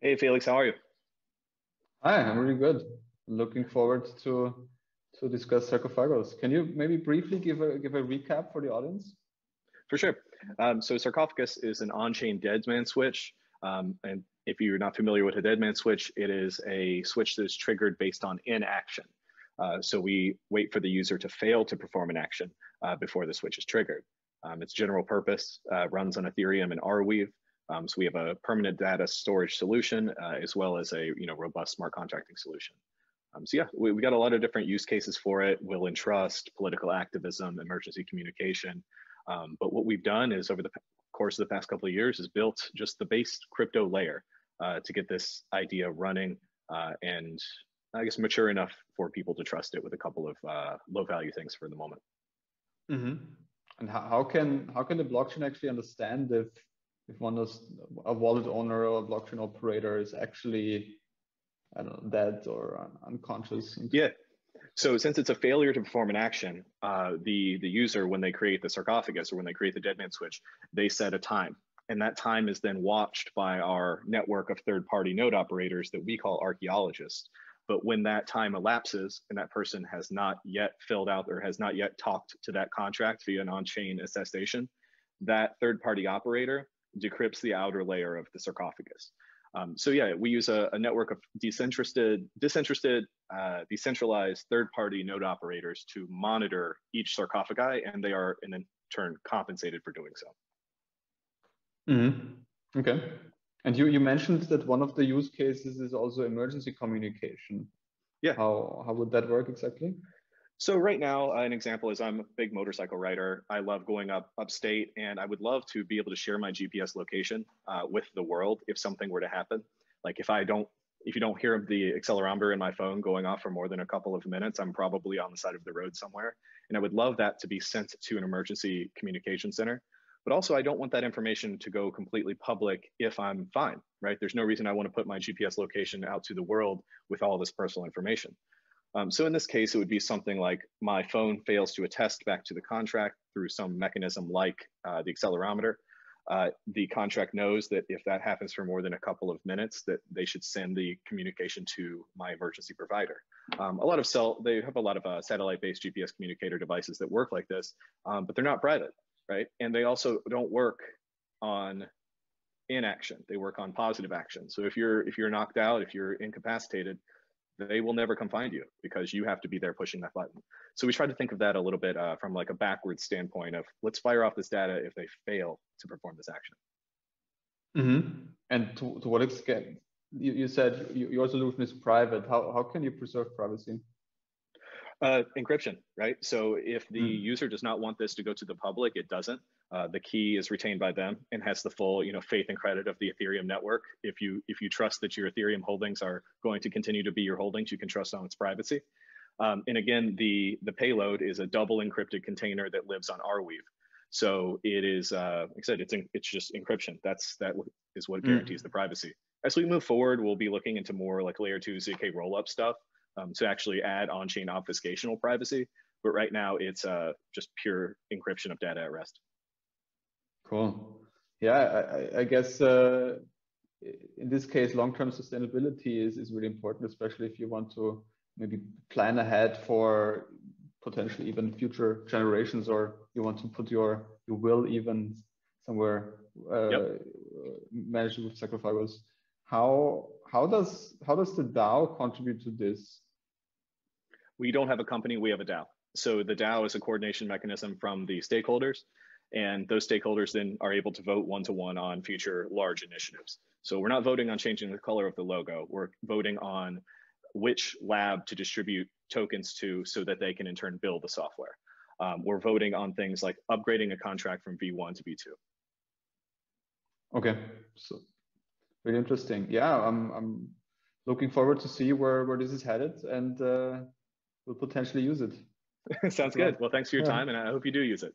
Hey Felix, how are you? Hi, I'm really good. Looking forward to discuss Sarcophagus. Can you maybe briefly give a recap for the audience? For sure. So Sarcophagus is an on-chain dead man switch. And if you're not familiar with a dead man switch, it is a switch that is triggered based on inaction. So we wait for the user to fail to perform an action before the switch is triggered. Its general purpose runs on Ethereum and Arweave. So we have a permanent data storage solution as well as a robust smart contracting solution. So yeah, we got a lot of different use cases for it: will and trust, political activism, emergency communication. But what we've done is over the course of the past couple of years is built just the base crypto layer to get this idea running and I guess mature enough for people to trust it with a couple of low value things for the moment. Mm-hmm. And how can the blockchain actually understand if one is a wallet owner or a blockchain operator is actually, I don't know, dead or unconscious? Yeah. So since it's a failure to perform an action, the user, when they create the sarcophagus or when they create the dead man switch, they set a time. And that time is then watched by our network of third-party node operators that we call archaeologists. But when that time elapses and that person has not yet filled out or has not yet talked to that contract via an on-chain attestation, that third-party operator decrypts the outer layer of the sarcophagus. So yeah, we use a network of decentralized third-party node operators to monitor each sarcophagi, and they are in turn compensated for doing so. Mm-hmm. Okay. And you mentioned that one of the use cases is also emergency communication. Yeah. How would that work exactly? So right now, an example is I'm a big motorcycle rider. I love going upstate, and I would love to be able to share my GPS location with the world if something were to happen. Like if you don't hear the accelerometer in my phone going off for more than a couple of minutes, I'm probably on the side of the road somewhere. And I would love that to be sent to an emergency communication center. But also, I don't want that information to go completely public if I'm fine, right? There's no reason I want to put my GPS location out to the world with all this personal information. So in this case, it would be something like my phone fails to attest back to the contract through some mechanism like the accelerometer. The contract knows that if that happens for more than a couple of minutes, that they should send the communication to my emergency provider. They have a lot of satellite-based GPS communicator devices that work like this, but they're not private, right? And they also don't work on inaction. They work on positive action. So if you're knocked out, if you're incapacitated, they will never come find you because you have to be there pushing that button. So we try to think of that a little bit from like a backwards standpoint of let's fire off this data if they fail to perform this action. Mm-hmm. And to what extent? You said your solution is private. How can you preserve privacy? Encryption, right? So if the user does not want this to go to the public, it doesn't. The key is retained by them and has the full, faith and credit of the Ethereum network. If you trust that your Ethereum holdings are going to continue to be your holdings, you can trust on its privacy. And again, the payload is a double encrypted container that lives on Arweave. So it is, like I said, it's just encryption. That is what guarantees the privacy. As we move forward, we'll be looking into more like layer 2 ZK rollup stuff. To actually add on-chain obfuscational privacy. But right now it's just pure encryption of data at rest. Cool. Yeah, I guess in this case, long-term sustainability is really important, especially if you want to maybe plan ahead for potentially even future generations, or you want to put your will even somewhere managed with Sarcophagus. How does the DAO contribute to this? We don't have a company, we have a DAO. So the DAO is a coordination mechanism from the stakeholders, and those stakeholders then are able to vote one-to-one on future large initiatives. So we're not voting on changing the color of the logo, we're voting on which lab to distribute tokens to so that they can in turn build the software. We're voting on things like upgrading a contract from V1 to V2. Okay, so really interesting. Yeah, I'm looking forward to see where this is headed, and we'll potentially use it. Sounds good. Well, thanks for your time, and I hope you do use it.